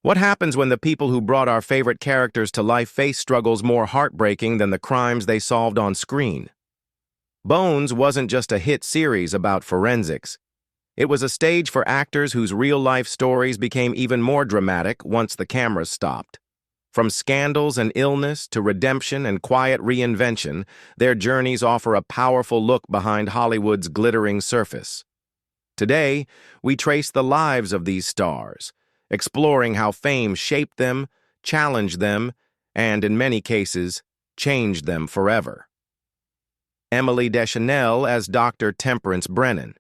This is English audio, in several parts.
What happens when the people who brought our favorite characters to life face struggles more heartbreaking than the crimes they solved on screen? Bones wasn't just a hit series about forensics. It was a stage for actors whose real-life stories became even more dramatic once the cameras stopped. From scandals and illness to redemption and quiet reinvention, their journeys offer a powerful look behind Hollywood's glittering surface. Today, we trace the lives of these stars, exploring how fame shaped them, challenged them, and, in many cases, changed them forever. Emily Deschanel as Dr. Temperance Brennan.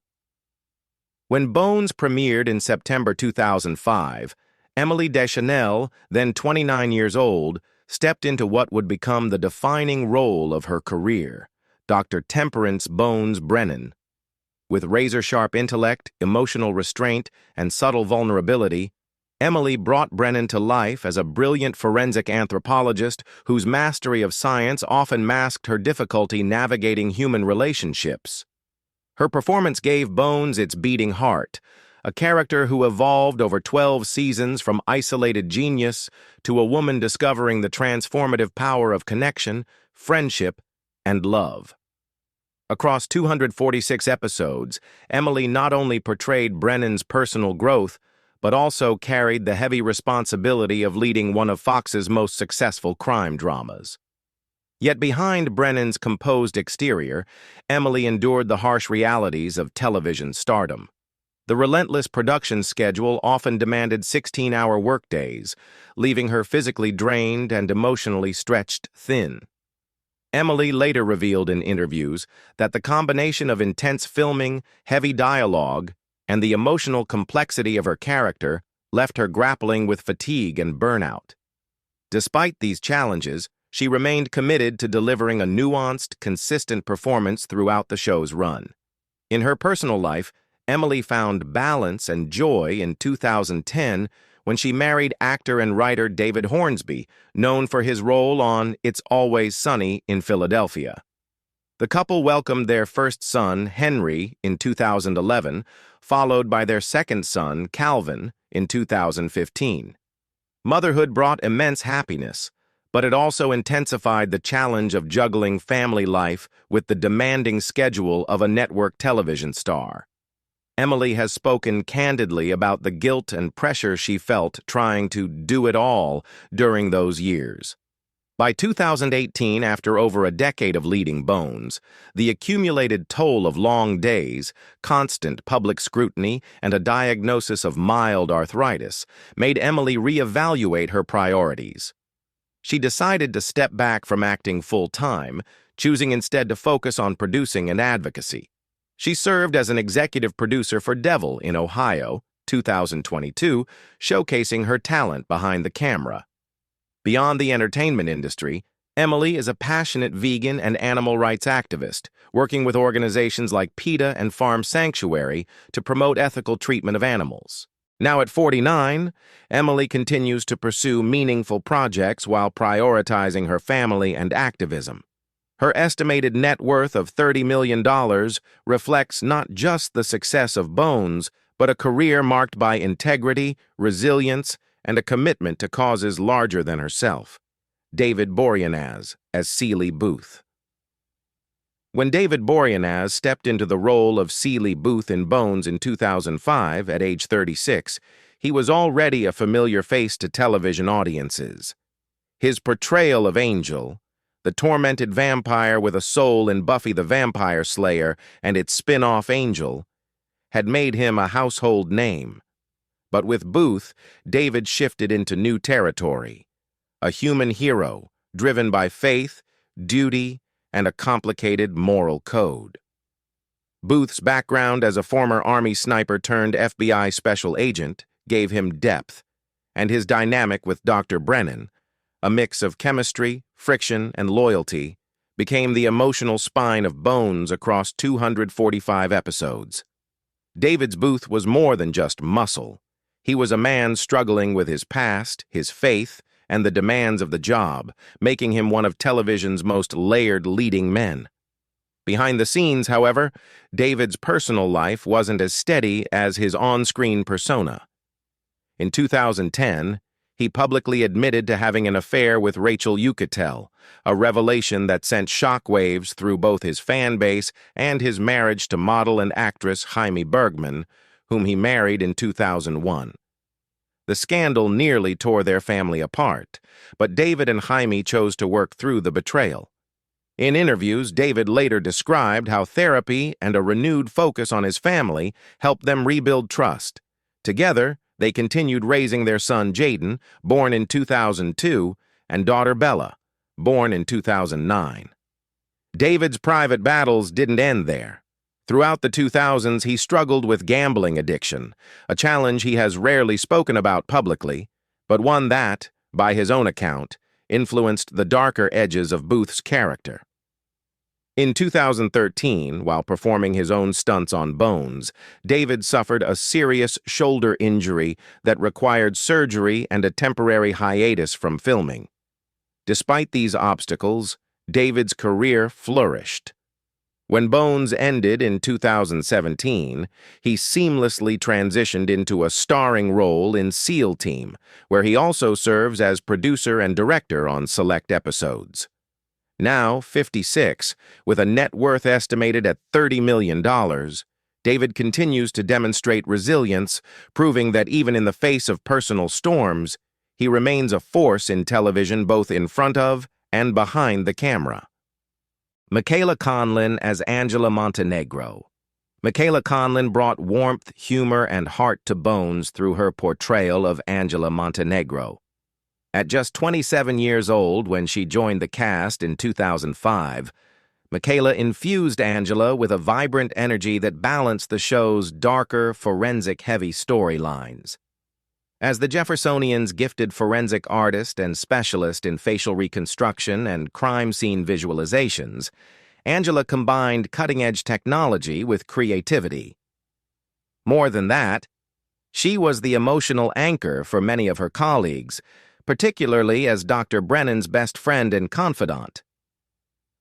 When Bones premiered in September 2005, Emily Deschanel, then 29 years old, stepped into what would become the defining role of her career, Dr. Temperance Bones Brennan. With razor-sharp intellect, emotional restraint, and subtle vulnerability, Emily brought Brennan to life as a brilliant forensic anthropologist whose mastery of science often masked her difficulty navigating human relationships. Her performance gave Bones its beating heart, a character who evolved over 12 seasons from isolated genius to a woman discovering the transformative power of connection, friendship, and love. Across 246 episodes, Emily not only portrayed Brennan's personal growth, but also carried the heavy responsibility of leading one of Fox's most successful crime dramas. Yet behind Brennan's composed exterior, Emily endured the harsh realities of television stardom. The relentless production schedule often demanded 16-hour workdays, leaving her physically drained and emotionally stretched thin. Emily later revealed in interviews that the combination of intense filming, heavy dialogue, and the emotional complexity of her character left her grappling with fatigue and burnout. Despite these challenges, she remained committed to delivering a nuanced, consistent performance throughout the show's run. In her personal life, Emily found balance and joy in 2010 when she married actor and writer David Hornsby, known for his role on It's Always Sunny in Philadelphia. The couple welcomed their first son, Henry, in 2011, followed by their second son, Calvin, in 2015. Motherhood brought immense happiness, but it also intensified the challenge of juggling family life with the demanding schedule of a network television star. Emily has spoken candidly about the guilt and pressure she felt trying to do it all during those years. By 2018, after over a decade of leading Bones, the accumulated toll of long days, constant public scrutiny, and a diagnosis of mild arthritis made Emily reevaluate her priorities. She decided to step back from acting full-time, choosing instead to focus on producing and advocacy. She served as an executive producer for Devil in Ohio, 2022, showcasing her talent behind the camera. Beyond the entertainment industry, Emily is a passionate vegan and animal rights activist, working with organizations like PETA and Farm Sanctuary to promote ethical treatment of animals. Now at 49, Emily continues to pursue meaningful projects while prioritizing her family and activism. Her estimated net worth of $30 million reflects not just the success of Bones, but a career marked by integrity, resilience, and a commitment to causes larger than herself. David Boreanaz as Seeley Booth. When David Boreanaz stepped into the role of Seeley Booth in Bones in 2005 at age 36, he was already a familiar face to television audiences. His portrayal of Angel, the tormented vampire with a soul in Buffy the Vampire Slayer and its spin-off Angel, had made him a household name. But with Booth, David shifted into new territory. A human hero, driven by faith, duty, and a complicated moral code. Booth's background as a former Army sniper turned FBI special agent gave him depth, and his dynamic with Dr. Brennan, a mix of chemistry, friction, and loyalty, became the emotional spine of Bones across 245 episodes. David's Booth was more than just muscle. He was a man struggling with his past, his faith, and the demands of the job, making him one of television's most layered leading men. Behind the scenes, however, David's personal life wasn't as steady as his on-screen persona. In 2010, he publicly admitted to having an affair with Rachel Yucatel, a revelation that sent shockwaves through both his fan base and his marriage to model and actress Jaime Bergman, whom he married in 2001. The scandal nearly tore their family apart, but David and Jaime chose to work through the betrayal. In interviews, David later described how therapy and a renewed focus on his family helped them rebuild trust. Together, they continued raising their son Jaden, born in 2002, and daughter Bella, born in 2009. David's private battles didn't end there. Throughout the 2000s, he struggled with gambling addiction, a challenge he has rarely spoken about publicly, but one that, by his own account, influenced the darker edges of Booth's character. In 2013, while performing his own stunts on Bones, David suffered a serious shoulder injury that required surgery and a temporary hiatus from filming. Despite these obstacles, David's career flourished. When Bones ended in 2017, he seamlessly transitioned into a starring role in SEAL Team, where he also serves as producer and director on select episodes. Now 56, with a net worth estimated at $30 million, David continues to demonstrate resilience, proving that even in the face of personal storms, he remains a force in television both in front of and behind the camera. Michaela Conlin as Angela Montenegro. Michaela Conlin brought warmth, humor, and heart to Bones through her portrayal of Angela Montenegro. At just 27 years old when she joined the cast in 2005, Michaela infused Angela with a vibrant energy that balanced the show's darker, forensic-heavy storylines. As the Jeffersonians' gifted forensic artist and specialist in facial reconstruction and crime scene visualizations, Angela combined cutting-edge technology with creativity. More than that, she was the emotional anchor for many of her colleagues, particularly as Dr. Brennan's best friend and confidant.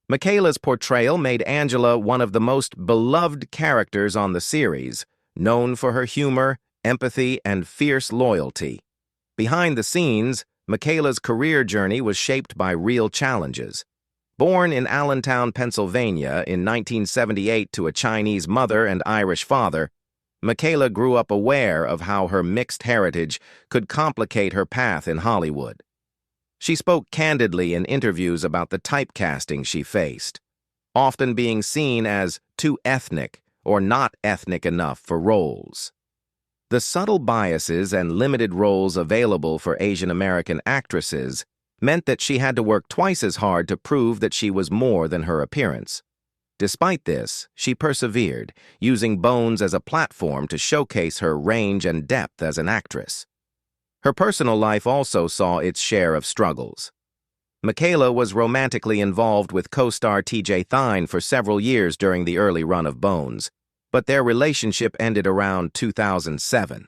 Michaela's portrayal made Angela one of the most beloved characters on the series, known for her humor, empathy, and fierce loyalty. Behind the scenes, Michaela's career journey was shaped by real challenges. Born in Allentown, Pennsylvania in 1978 to a Chinese mother and Irish father, Michaela grew up aware of how her mixed heritage could complicate her path in Hollywood. She spoke candidly in interviews about the typecasting she faced, often being seen as too ethnic or not ethnic enough for roles. The subtle biases and limited roles available for Asian American actresses meant that she had to work twice as hard to prove that she was more than her appearance. Despite this, she persevered, using Bones as a platform to showcase her range and depth as an actress. Her personal life also saw its share of struggles. Michaela was romantically involved with co-star TJ Thyne for several years during the early run of Bones, but their relationship ended around 2007.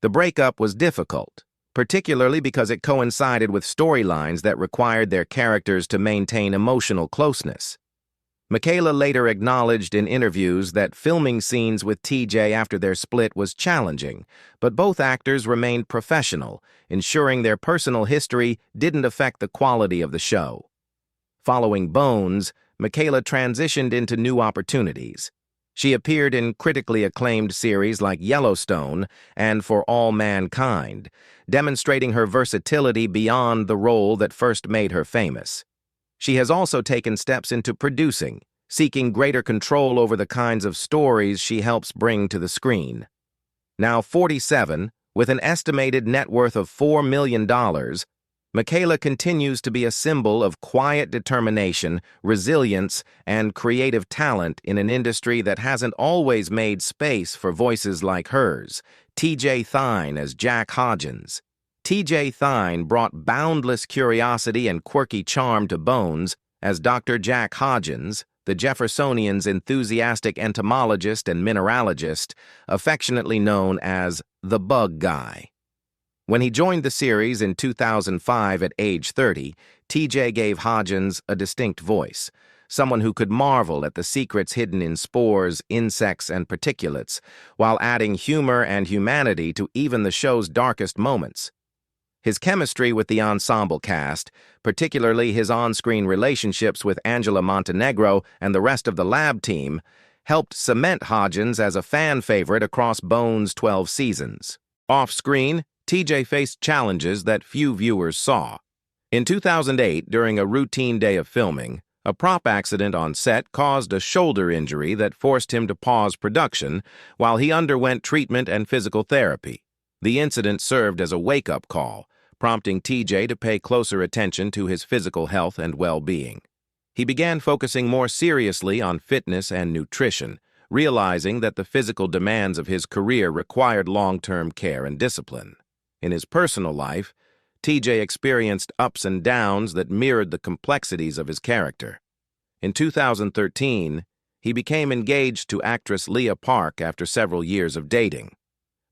The breakup was difficult, particularly because it coincided with storylines that required their characters to maintain emotional closeness. Michaela later acknowledged in interviews that filming scenes with TJ after their split was challenging, but both actors remained professional, ensuring their personal history didn't affect the quality of the show. Following Bones, Michaela transitioned into new opportunities. She appeared in critically acclaimed series like Yellowstone and For All Mankind, demonstrating her versatility beyond the role that first made her famous. She has also taken steps into producing, seeking greater control over the kinds of stories she helps bring to the screen. Now 47, with an estimated net worth of $4 million, Michaela continues to be a symbol of quiet determination, resilience, and creative talent in an industry that hasn't always made space for voices like hers. TJ Thyne as Jack Hodgins. TJ Thyne brought boundless curiosity and quirky charm to Bones as Dr. Jack Hodgins, the Jeffersonians' enthusiastic entomologist and mineralogist, affectionately known as the Bug Guy. When he joined the series in 2005 at age 30, TJ gave Hodgins a distinct voice, someone who could marvel at the secrets hidden in spores, insects, and particulates, while adding humor and humanity to even the show's darkest moments. His chemistry with the ensemble cast, particularly his on-screen relationships with Angela Montenegro and the rest of the lab team, helped cement Hodgins as a fan favorite across Bones' 12 seasons. Off-screen, TJ faced challenges that few viewers saw. In 2008, during a routine day of filming, a prop accident on set caused a shoulder injury that forced him to pause production while he underwent treatment and physical therapy. The incident served as a wake-up call, prompting TJ to pay closer attention to his physical health and well-being. He began focusing more seriously on fitness and nutrition, realizing that the physical demands of his career required long-term care and discipline. In his personal life, TJ experienced ups and downs that mirrored the complexities of his character. In 2013, he became engaged to actress Leah Park after several years of dating.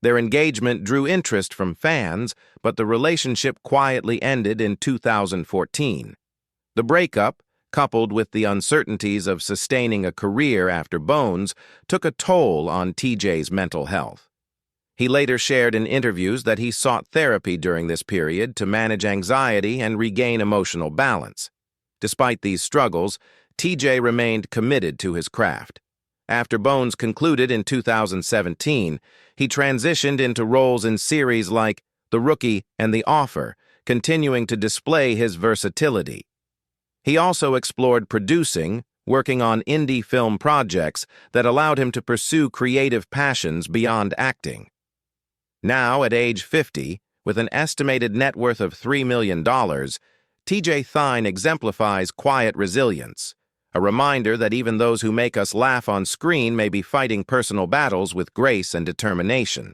Their engagement drew interest from fans, but the relationship quietly ended in 2014. The breakup, coupled with the uncertainties of sustaining a career after Bones, took a toll on TJ's mental health. He later shared in interviews that he sought therapy during this period to manage anxiety and regain emotional balance. Despite these struggles, TJ remained committed to his craft. After Bones concluded in 2017, he transitioned into roles in series like The Rookie and The Offer, continuing to display his versatility. He also explored producing, working on indie film projects that allowed him to pursue creative passions beyond acting. Now, at age 50, with an estimated net worth of $3 million, TJ Thyne exemplifies quiet resilience, a reminder that even those who make us laugh on screen may be fighting personal battles with grace and determination.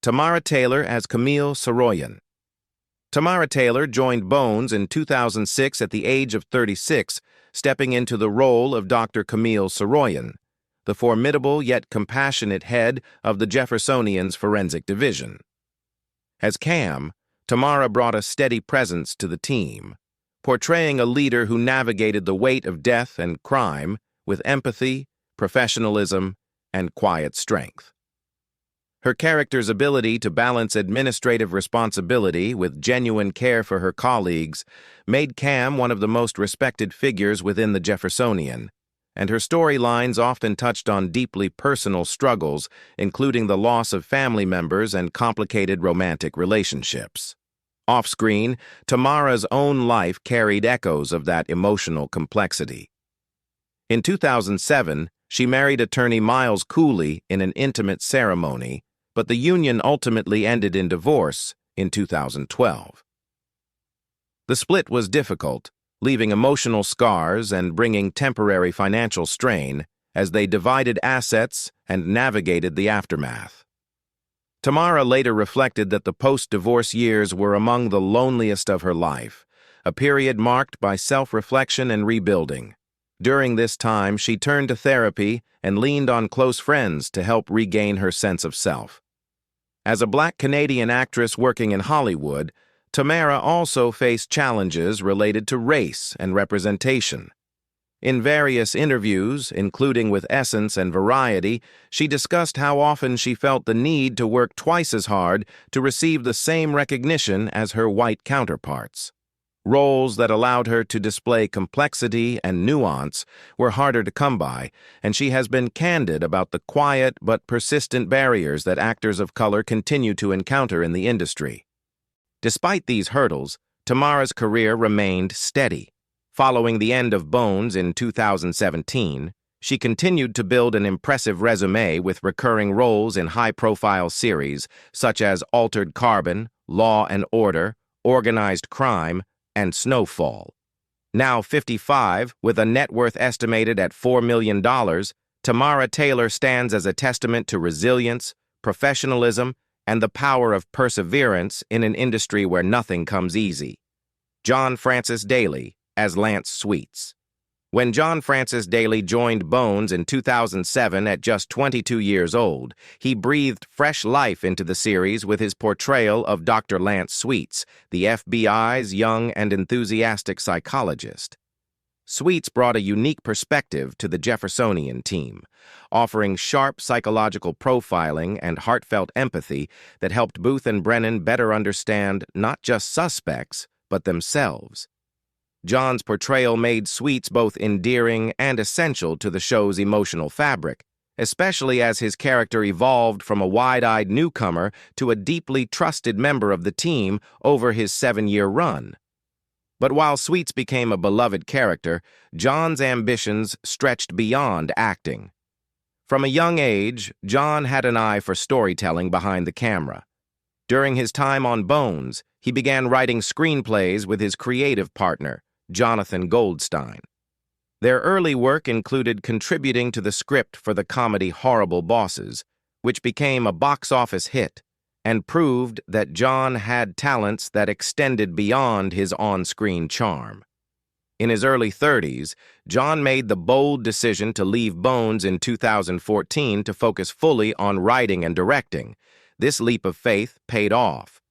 Tamara Taylor as Camille Saroyan. Tamara Taylor joined Bones in 2006 at the age of 36, stepping into the role of Dr. Camille Saroyan, the formidable yet compassionate head of the Jeffersonians' forensic division. As Cam, Tamara brought a steady presence to the team, portraying a leader who navigated the weight of death and crime with empathy, professionalism, and quiet strength. Her character's ability to balance administrative responsibility with genuine care for her colleagues made Cam one of the most respected figures within the Jeffersonian, and her storylines often touched on deeply personal struggles, including the loss of family members and complicated romantic relationships. Off-screen, Tamara's own life carried echoes of that emotional complexity. In 2007, she married attorney Miles Cooley in an intimate ceremony, but the union ultimately ended in divorce in 2012. The split was difficult, leaving emotional scars and bringing temporary financial strain as they divided assets and navigated the aftermath. Tamara later reflected that the post-divorce years were among the loneliest of her life, a period marked by self-reflection and rebuilding. During this time, she turned to therapy and leaned on close friends to help regain her sense of self. As a Black Canadian actress working in Hollywood, Tamara also faced challenges related to race and representation. In various interviews, including with Essence and Variety, she discussed how often she felt the need to work twice as hard to receive the same recognition as her white counterparts. Roles that allowed her to display complexity and nuance were harder to come by, and she has been candid about the quiet but persistent barriers that actors of color continue to encounter in the industry. Despite these hurdles, Tamara's career remained steady. Following the end of Bones in 2017, she continued to build an impressive resume with recurring roles in high-profile series such as Altered Carbon, Law and Order, Organized Crime, and Snowfall. Now 55, with a net worth estimated at $4 million, Tamara Taylor stands as a testament to resilience, professionalism, and the power of perseverance in an industry where nothing comes easy. John Francis Daley as Lance Sweets. When John Francis Daley joined Bones in 2007 at just 22 years old, he breathed fresh life into the series with his portrayal of Dr. Lance Sweets, the FBI's young and enthusiastic psychologist. Sweets brought a unique perspective to the Jeffersonian team, offering sharp psychological profiling and heartfelt empathy that helped Booth and Brennan better understand not just suspects, but themselves. John's portrayal made Sweets both endearing and essential to the show's emotional fabric, especially as his character evolved from a wide-eyed newcomer to a deeply trusted member of the team over his 7-year run. But while Sweets became a beloved character, John's ambitions stretched beyond acting. From a young age, John had an eye for storytelling behind the camera. During his time on Bones, he began writing screenplays with his creative partner, Jonathan Goldstein. Their early work included contributing to the script for the comedy Horrible Bosses, which became a box office hit and proved that John had talents that extended beyond his on-screen charm. In his early 30s, John made the bold decision to leave Bones in 2014 to focus fully on writing and directing. This leap of faith paid off.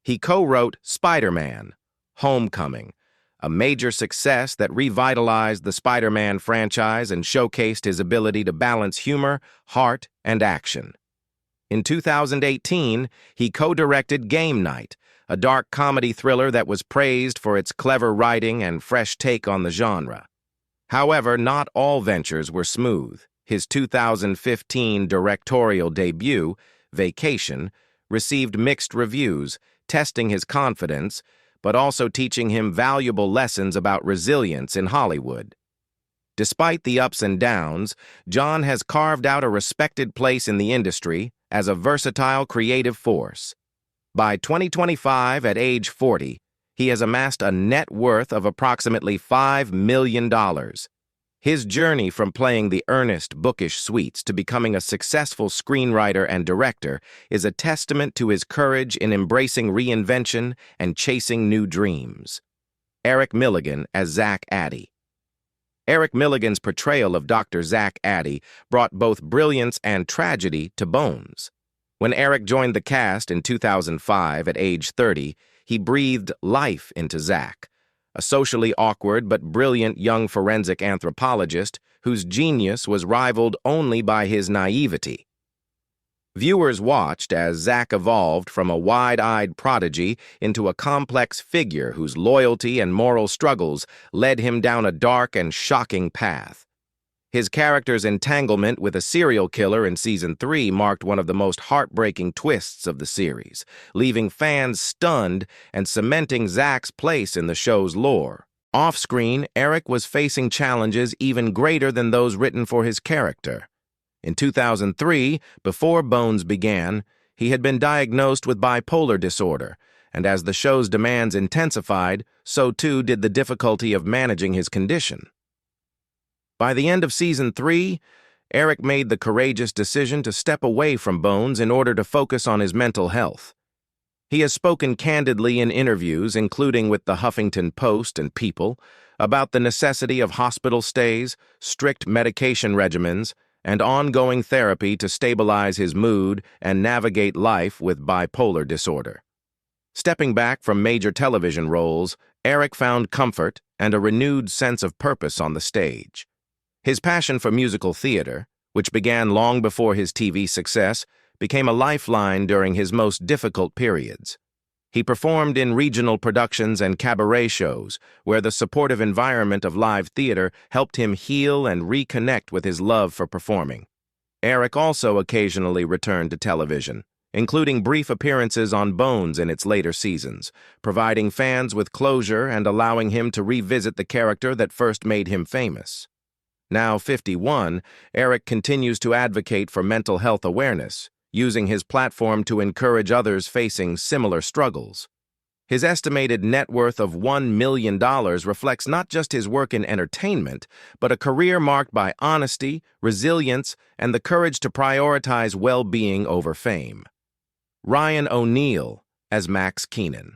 He co-wrote Spider-Man: Homecoming, a major success that revitalized the Spider-Man franchise and showcased his ability to balance humor, heart, and action. In 2018, he co-directed Game Night, a dark comedy thriller that was praised for its clever writing and fresh take on the genre. However, not all ventures were smooth. His 2015 directorial debut, Vacation, received mixed reviews, testing his confidence, but also teaching him valuable lessons about resilience in Hollywood. Despite the ups and downs, John has carved out a respected place in the industry as a versatile creative force. By 2025, at age 40, he has amassed a net worth of approximately $5 million. His journey from playing the earnest, bookish Sweets to becoming a successful screenwriter and director is a testament to his courage in embracing reinvention and chasing new dreams. Eric Millegan as Zach Addy. Eric Millegan's portrayal of Dr. Zach Addy brought both brilliance and tragedy to Bones. When Eric joined the cast in 2005 at age 30, he breathed life into Zach, a socially awkward but brilliant young forensic anthropologist whose genius was rivaled only by his naivety. Viewers watched as Zach evolved from a wide-eyed prodigy into a complex figure whose loyalty and moral struggles led him down a dark and shocking path. His character's entanglement with a serial killer in Season 3 marked one of the most heartbreaking twists of the series, leaving fans stunned and cementing Zach's place in the show's lore. Off-screen, Eric was facing challenges even greater than those written for his character. In 2003, before Bones began, he had been diagnosed with bipolar disorder, and as the show's demands intensified, so too did the difficulty of managing his condition. By the end of Season 3, Eric made the courageous decision to step away from Bones in order to focus on his mental health. He has spoken candidly in interviews, including with the Huffington Post and People, about the necessity of hospital stays, strict medication regimens, and ongoing therapy to stabilize his mood and navigate life with bipolar disorder. Stepping back from major television roles, Eric found comfort and a renewed sense of purpose on the stage. His passion for musical theater, which began long before his TV success, became a lifeline during his most difficult periods. He performed in regional productions and cabaret shows, where the supportive environment of live theater helped him heal and reconnect with his love for performing. Eric also occasionally returned to television, including brief appearances on Bones in its later seasons, providing fans with closure and allowing him to revisit the character that first made him famous. Now 51, Eric continues to advocate for mental health awareness, using his platform to encourage others facing similar struggles. His estimated net worth of $1 million reflects not just his work in entertainment, but a career marked by honesty, resilience, and the courage to prioritize well-being over fame. Ryan O'Neal as Max Keenan.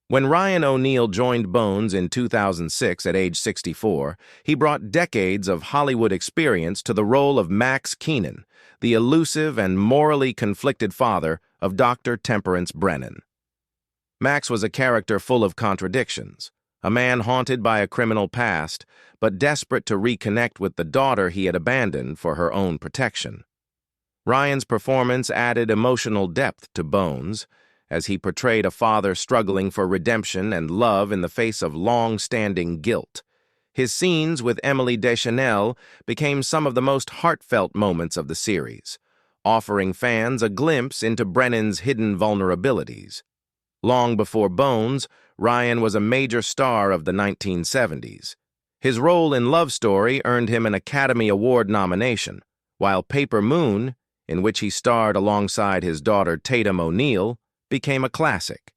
When Ryan O'Neal joined Bones in 2006 at age 64, he brought decades of Hollywood experience to the role of Max Keenan, the elusive and morally conflicted father of Dr. Temperance Brennan. Max was a character full of contradictions, a man haunted by a criminal past, but desperate to reconnect with the daughter he had abandoned for her own protection. Ryan's performance added emotional depth to Bones, as he portrayed a father struggling for redemption and love in the face of long-standing guilt. His scenes with Emily Deschanel became some of the most heartfelt moments of the series, offering fans a glimpse into Brennan's hidden vulnerabilities. Long before Bones, Ryan was a major star of the 1970s. His role in Love Story earned him an Academy Award nomination, while Paper Moon, in which he starred alongside his daughter Tatum O'Neal, became a classic.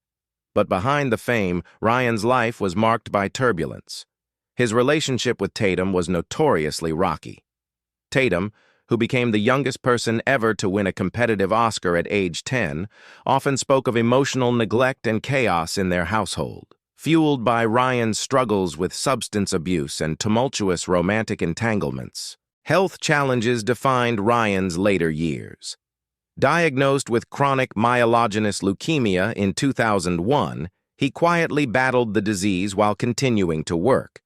But behind the fame, Ryan's life was marked by turbulence. His relationship with Tatum was notoriously rocky. Tatum, who became the youngest person ever to win a competitive Oscar at age 10, often spoke of emotional neglect and chaos in their household, fueled by Ryan's struggles with substance abuse and tumultuous romantic entanglements. Health challenges defined Ryan's later years. Diagnosed with chronic myelogenous leukemia in 2001, he quietly battled the disease while continuing to work.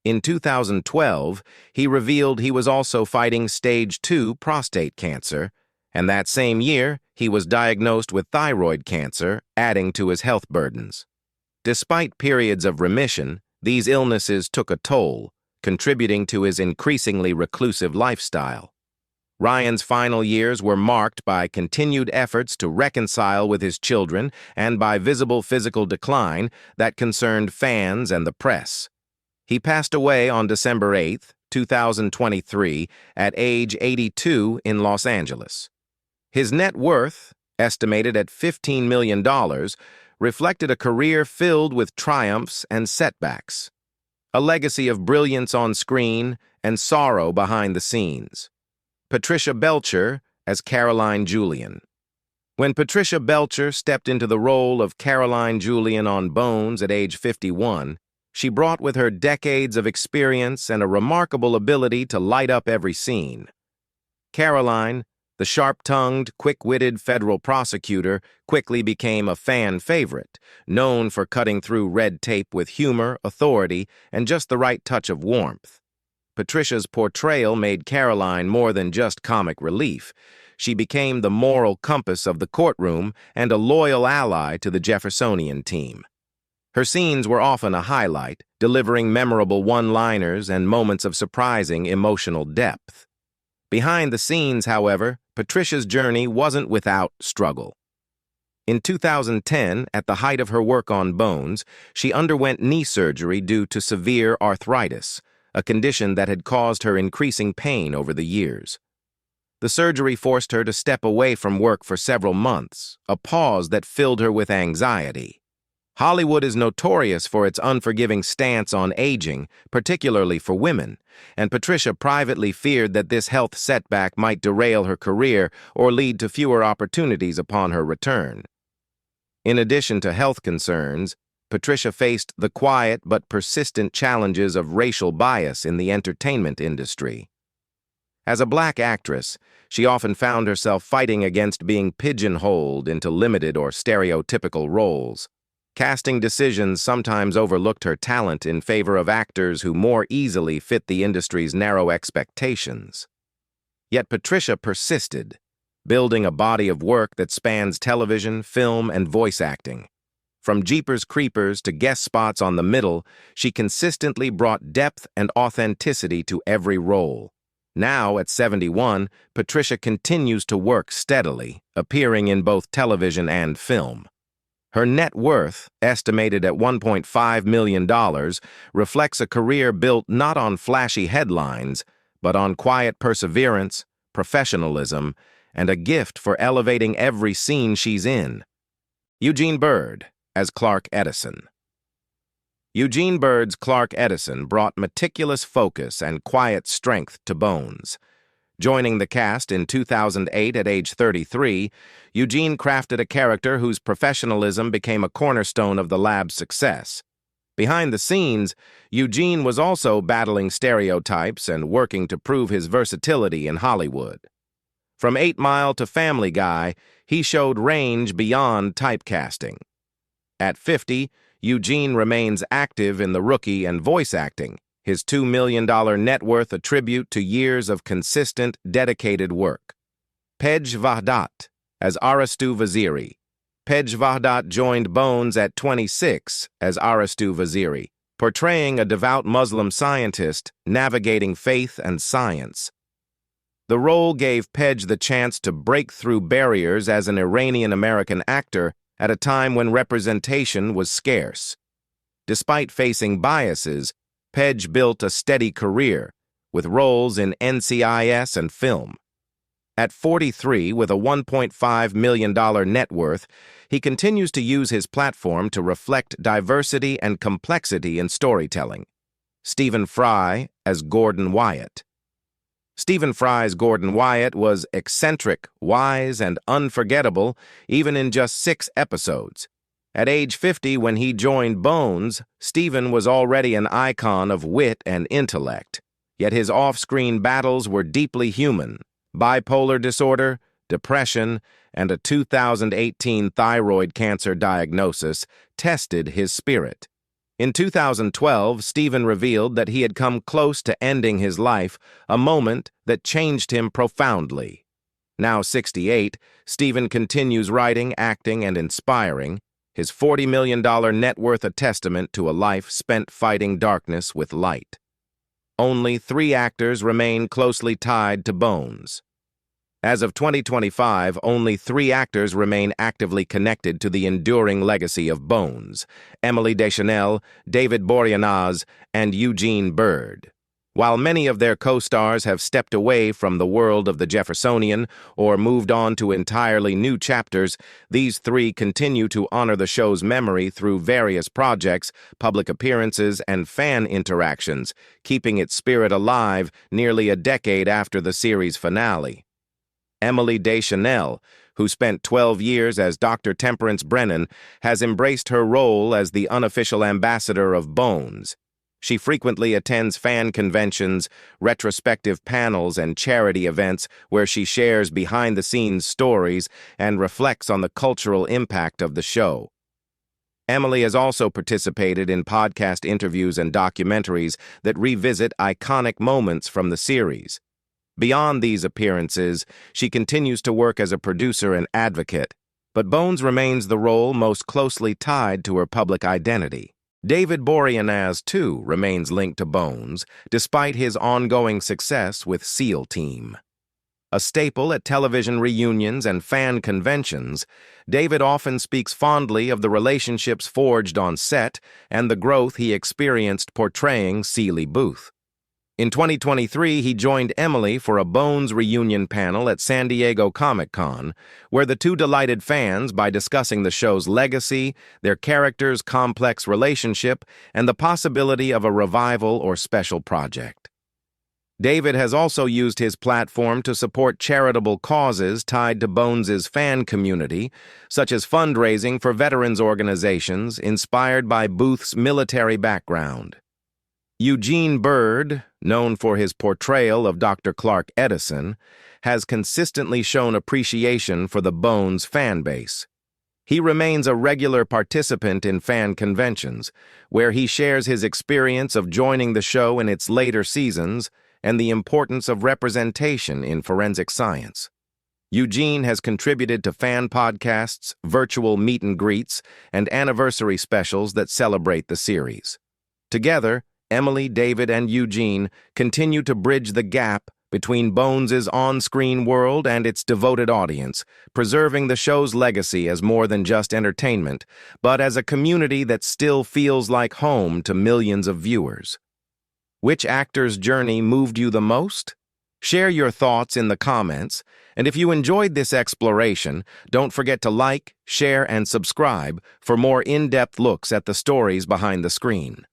In 2012, he revealed he was also fighting stage 2 prostate cancer, and that same year, he was diagnosed with thyroid cancer, adding to his health burdens. Despite periods of remission, these illnesses took a toll, contributing to his increasingly reclusive lifestyle. Ryan's final years were marked by continued efforts to reconcile with his children and by visible physical decline that concerned fans and the press. He passed away on December 8, 2023, at age 82 in Los Angeles. His net worth, estimated at $15 million, reflected a career filled with triumphs and setbacks, a legacy of brilliance on screen and sorrow behind the scenes. Patricia Belcher as Caroline Julian. When Patricia Belcher stepped into the role of Caroline Julian on Bones at age 51, she brought with her decades of experience and a remarkable ability to light up every scene. Caroline, the sharp-tongued, quick-witted federal prosecutor, quickly became a fan favorite, known for cutting through red tape with humor, authority, and just the right touch of warmth. Patricia's portrayal made Caroline more than just comic relief. She became the moral compass of the courtroom and a loyal ally to the Jeffersonian team. Her scenes were often a highlight, delivering memorable one-liners and moments of surprising emotional depth. Behind the scenes, however, Patricia's journey wasn't without struggle. In 2010, at the height of her work on Bones, she underwent knee surgery due to severe arthritis, a condition that had caused her increasing pain over the years. The surgery forced her to step away from work for several months, a pause that filled her with anxiety. Hollywood is notorious for its unforgiving stance on aging, particularly for women, and Patricia privately feared that this health setback might derail her career or lead to fewer opportunities upon her return. In addition to health concerns, Patricia faced the quiet but persistent challenges of racial bias in the entertainment industry. As a black actress, she often found herself fighting against being pigeonholed into limited or stereotypical roles. Casting decisions sometimes overlooked her talent in favor of actors who more easily fit the industry's narrow expectations. Yet Patricia persisted, building a body of work that spans television, film, and voice acting. From Jeepers Creepers to guest spots on The Middle, she consistently brought depth and authenticity to every role. Now, at 71, Patricia continues to work steadily, appearing in both television and film. Her net worth, estimated at $1.5 million, reflects a career built not on flashy headlines, but on quiet perseverance, professionalism, and a gift for elevating every scene she's in. Eugene Bird as Clark Edison. Eugene Bird's Clark Edison brought meticulous focus and quiet strength to Bones. Joining the cast in 2008 at age 33, Eugene crafted a character whose professionalism became a cornerstone of the lab's success. Behind the scenes, Eugene was also battling stereotypes and working to prove his versatility in Hollywood. From 8 Mile to Family Guy, he showed range beyond typecasting. At 50, Eugene remains active in the Rookie and voice acting, his $2 million net worth a tribute to years of consistent, dedicated work. Pej Vahdat as Aristu Vaziri. Pej Vahdat joined Bones at 26 as Aristu Vaziri, portraying a devout Muslim scientist navigating faith and science. The role gave Pej the chance to break through barriers as an Iranian-American actor at a time when representation was scarce. Despite facing biases, Pej built a steady career, with roles in NCIS and film. At 43, with a $1.5 million net worth, he continues to use his platform to reflect diversity and complexity in storytelling. Stephen Fry as Gordon Wyatt. Stephen Fry's Gordon Wyatt was eccentric, wise, and unforgettable, even in just 6 episodes. At age 50, when he joined Bones, Stephen was already an icon of wit and intellect. Yet his off-screen battles were deeply human. Bipolar disorder, depression, and a 2018 thyroid cancer diagnosis tested his spirit. In 2012, Stephen revealed that he had come close to ending his life, a moment that changed him profoundly. Now 68, Stephen continues writing, acting, and inspiring, his $40 million net worth a testament to a life spent fighting darkness with light. Only 3 actors remain closely tied to Bones. As of 2025, only 3 actors remain actively connected to the enduring legacy of Bones: Emily Deschanel, David Boreanaz, and Eugene Bird. While many of their co-stars have stepped away from the world of the Jeffersonian or moved on to entirely new chapters, these 3 continue to honor the show's memory through various projects, public appearances, and fan interactions, keeping its spirit alive nearly a decade after the series finale. Emily Deschanel, who spent 12 years as Dr. Temperance Brennan, has embraced her role as the unofficial ambassador of Bones. She frequently attends fan conventions, retrospective panels, and charity events where she shares behind-the-scenes stories and reflects on the cultural impact of the show. Emily has also participated in podcast interviews and documentaries that revisit iconic moments from the series. Beyond these appearances, she continues to work as a producer and advocate, but Bones remains the role most closely tied to her public identity. David Boreanaz, too, remains linked to Bones, despite his ongoing success with SEAL Team. A staple at television reunions and fan conventions, David often speaks fondly of the relationships forged on set and the growth he experienced portraying Seeley Booth. In 2023, he joined Emily for a Bones reunion panel at San Diego Comic-Con, where the 2 delighted fans by discussing the show's legacy, their characters' complex relationship, and the possibility of a revival or special project. David has also used his platform to support charitable causes tied to Bones's fan community, such as fundraising for veterans organizations inspired by Booth's military background. Eugene Bird, known for his portrayal of Dr. Clark Edison, has consistently shown appreciation for the Bones fan base. He remains a regular participant in fan conventions, where he shares his experience of joining the show in its later seasons and the importance of representation in forensic science. Eugene has contributed to fan podcasts, virtual meet and greets, and anniversary specials that celebrate the series. Together, Emily, David, and Eugene continue to bridge the gap between Bones's on-screen world and its devoted audience, preserving the show's legacy as more than just entertainment, but as a community that still feels like home to millions of viewers. Which actor's journey moved you the most? Share your thoughts in the comments, and if you enjoyed this exploration, don't forget to like, share, and subscribe for more in-depth looks at the stories behind the screen.